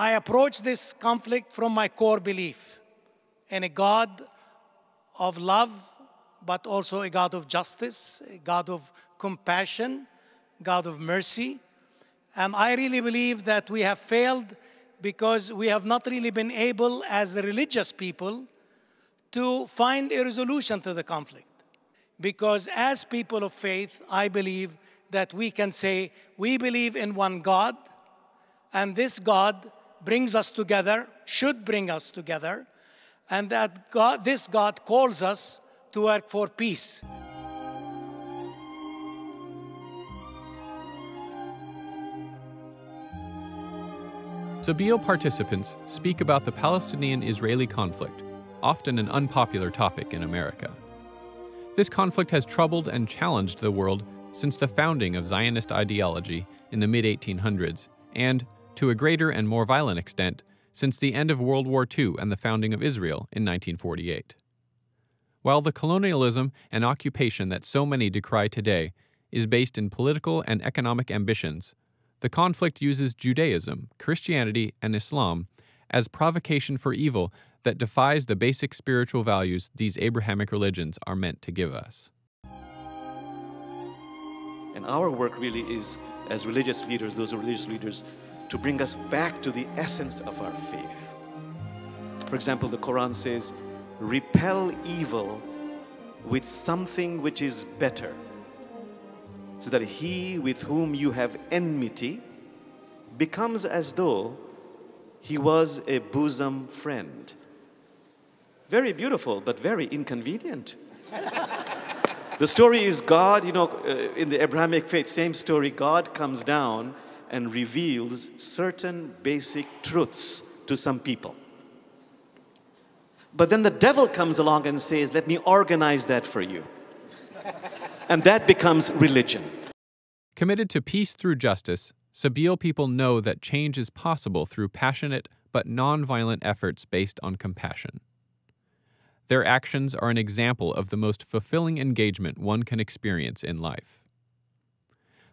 I approach this conflict from my core belief in a God of love, but also a God of justice, a God of compassion, God of mercy. And I really believe that we have failed because we have not really been able, as a religious people, to find a resolution to the conflict. Because as people of faith, I believe that we can say, we believe in one God, and this God brings us together, should bring us together, and that this God calls us to work for peace. Sabeel participants speak about the Palestinian-Israeli conflict, often an unpopular topic in America. This conflict has troubled and challenged the world since the founding of Zionist ideology in the mid-1800s, and, to a greater and more violent extent, since the end of World War II and the founding of Israel in 1948. While the colonialism and occupation that so many decry today is based in political and economic ambitions, the conflict uses Judaism, Christianity, and Islam as provocation for evil that defies the basic spiritual values these Abrahamic religions are meant to give us. And our work really is, as religious leaders, those are religious leaders, to bring us back to the essence of our faith. For example, the Quran says, repel evil with something which is better, so that he with whom you have enmity becomes as though he was a bosom friend. Very beautiful, but very inconvenient. The story is God, in the Abrahamic faith, same story, God comes down and reveals certain basic truths to some people. But then the devil comes along and says, let me organize that for you. And that becomes religion. Committed to peace through justice, Sabeel people know that change is possible through passionate but non-violent efforts based on compassion. Their actions are an example of the most fulfilling engagement one can experience in life.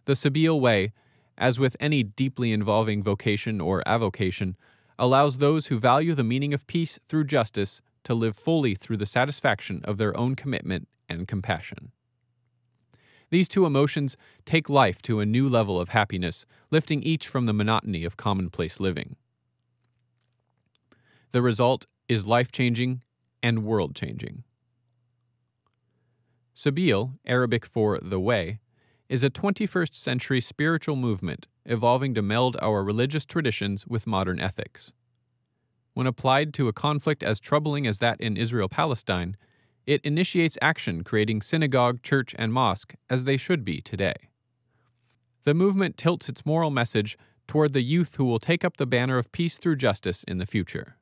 The Sabeel way, as with any deeply involving vocation or avocation, allows those who value the meaning of peace through justice to live fully through the satisfaction of their own commitment and compassion. These two emotions take life to a new level of happiness, lifting each from the monotony of commonplace living. The result is life-changing and world-changing. Sabeel, Arabic for the way, is a 21st century spiritual movement evolving to meld our religious traditions with modern ethics. When applied to a conflict as troubling as that in Israel-Palestine, it initiates action creating synagogue, church, and mosque as they should be today. The movement tilts its moral message toward the youth who will take up the banner of peace through justice in the future.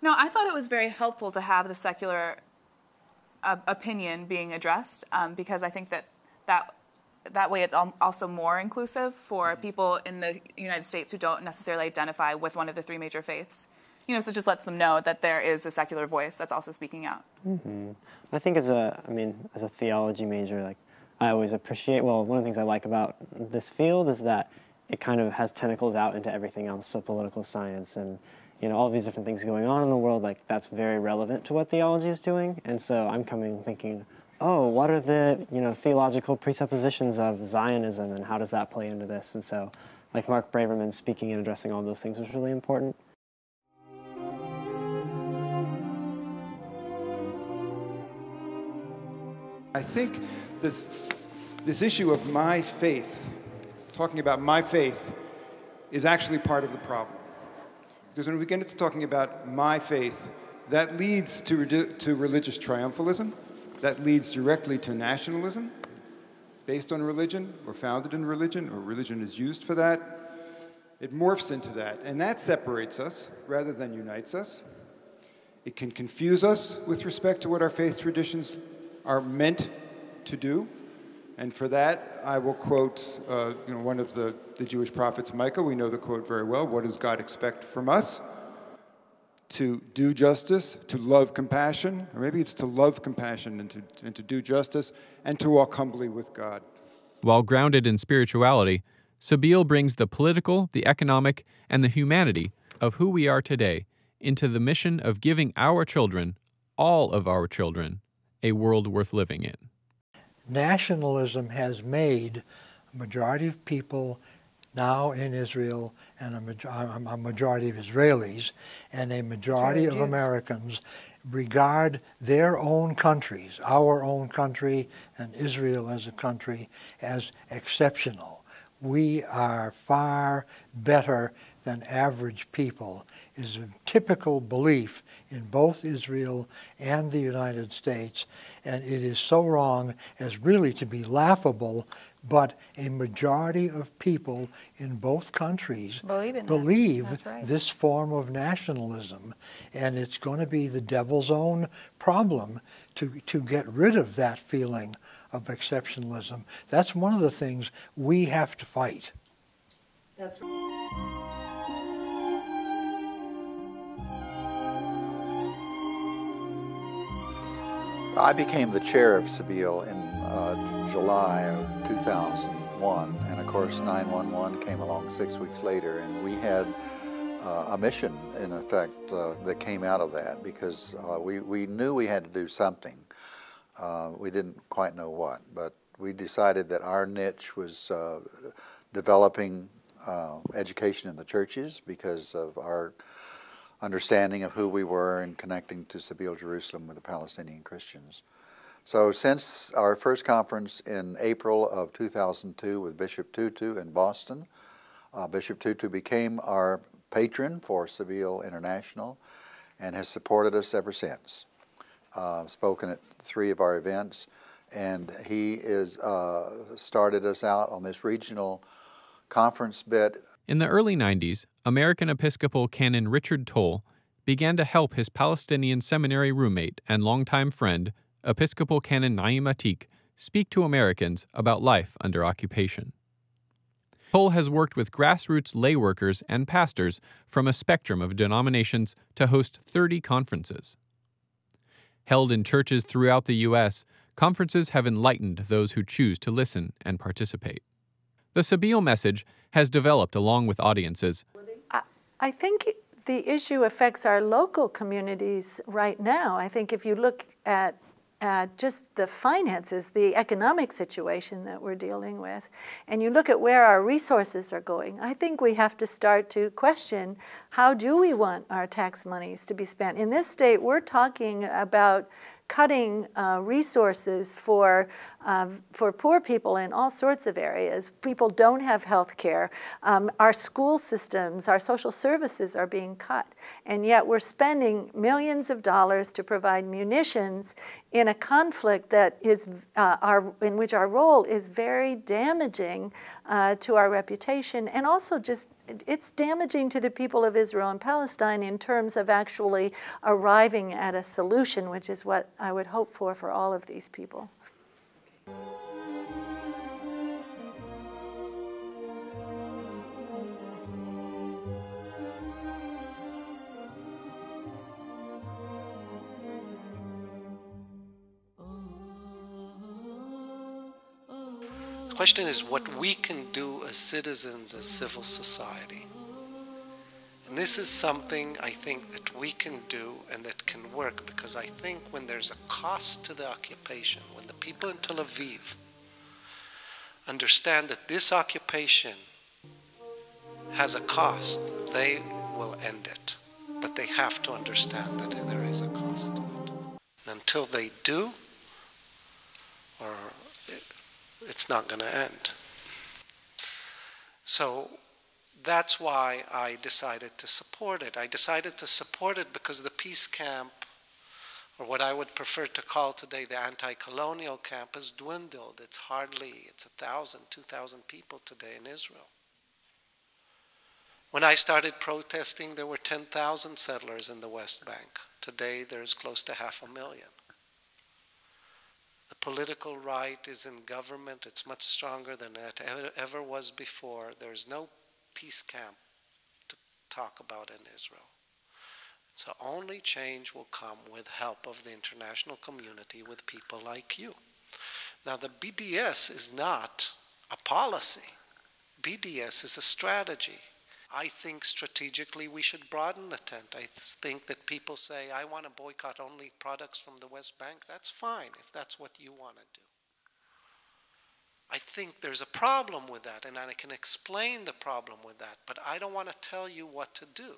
No, I thought it was very helpful to have the secular opinion being addressed because I think that way it's also more inclusive for people in the United States who don't necessarily identify with one of the three major faiths. So it just lets them know that there is a secular voice that's also speaking out. Mm-hmm. I think as a theology major, I always appreciate, one of the things I like about this field is that it kind of has tentacles out into everything else, so political science and, all of these different things going on in the world, that's very relevant to what theology is doing. And so I'm coming thinking, oh, what are the, theological presuppositions of Zionism and how does that play into this? And so, Mark Braverman speaking and addressing all those things was really important. I think this issue of my faith, talking about my faith, is actually part of the problem. Because when we get into talking about my faith, that leads to religious triumphalism, that leads directly to nationalism, based on religion, or founded in religion, or religion is used for that. It morphs into that, and that separates us rather than unites us. It can confuse us with respect to what our faith traditions are meant to do. And for that, I will quote one of the Jewish prophets, Micah. We know the quote very well. What does God expect from us? To do justice, to love compassion, or maybe it's to love compassion and to do justice, and to walk humbly with God. While grounded in spirituality, Sabeel brings the political, the economic, and the humanity of who we are today into the mission of giving our children, all of our children, a world worth living in. Nationalism has made a majority of people now in Israel and a majority of Israelis and a majority of Americans regard their own countries, our own country and Israel as a country, as exceptional. We are far better than average people is a typical belief in both Israel and the United States, and it is so wrong as really to be laughable, but a majority of people in both countries believe this form of nationalism, and it's going to be the devil's own problem to get rid of that feeling of exceptionalism. That's one of the things we have to fight. That's right. I became the chair of Sabeel in July of 2001, and of course 9/11 came along 6 weeks later, and we had a mission, in effect, that came out of that, because we knew we had to do something. We didn't quite know what, but we decided that our niche was developing education in the churches because of our understanding of who we were and connecting to Sabeel Jerusalem with the Palestinian Christians. So since our first conference in April of 2002 with Bishop Tutu in Boston, Bishop Tutu became our patron for Sabeel International and has supported us ever since. Spoken at 3 of our events, and he is started us out on this regional conference bit. In the early 90s, American Episcopal Canon Richard Toll began to help his Palestinian seminary roommate and longtime friend, Episcopal Canon Naim Atik, speak to Americans about life under occupation. Toll has worked with grassroots lay workers and pastors from a spectrum of denominations to host 30 conferences. Held in churches throughout the U.S., conferences have enlightened those who choose to listen and participate. The Sabeel message has developed along with audiences. I think the issue affects our local communities right now. I think if you look at just the finances, the economic situation that we're dealing with, and you look at where our resources are going, I think we have to start to question, how do we want our tax monies to be spent? In this state, we're talking about cutting resources for poor people in all sorts of areas. People don't have health care. Our school systems, our social services are being cut. And yet we're spending millions of dollars to provide munitions in a conflict that is in which our role is very damaging to our reputation, and also just it's damaging to the people of Israel and Palestine in terms of actually arriving at a solution, which is what I would hope for all of these people. The question is what we can do as citizens, as civil society. And this is something I think that we can do and that can work, because I think when there's a cost to the occupation, when the people in Tel Aviv understand that this occupation has a cost, they will end it. But they have to understand that there is a cost to it. And until they do, it's not going to end. So that's why I decided to support it. I decided to support it because the peace camp, or what I would prefer to call today the anti-colonial camp, has dwindled. It's 1,000, 2,000 people today in Israel. When I started protesting, there were 10,000 settlers in the West Bank. Today, there's close to 500,000. The political right is in government. It's much stronger than it ever was before. There's no peace camp to talk about in Israel. So only change will come with help of the international community, with people like you. Now, the BDS is not a policy. BDS is a strategy. I think strategically we should broaden the tent. I think that people say, I want to boycott only products from the West Bank. That's fine if that's what you want to do. I think there's a problem with that, and I can explain the problem with that, but I don't want to tell you what to do.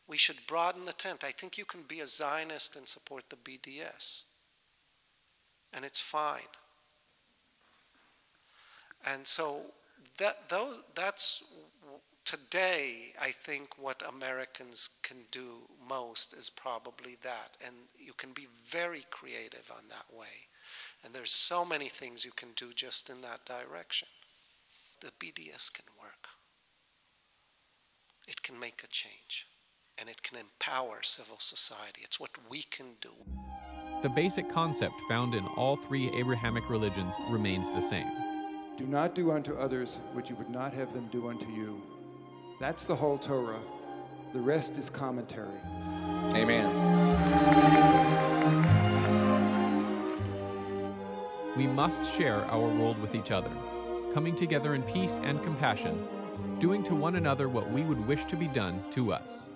We should broaden the tent. I think you can be a Zionist and support the BDS, and it's fine. And so that's today, I think what Americans can do most is probably that, and you can be very creative on that way. And there's so many things you can do just in that direction. The BDS can work. It can make a change. And it can empower civil society. It's what we can do. The basic concept found in all three Abrahamic religions remains the same. Do not do unto others what you would not have them do unto you. That's the whole Torah. The rest is commentary. Amen. We must share our world with each other, coming together in peace and compassion, doing to one another what we would wish to be done to us.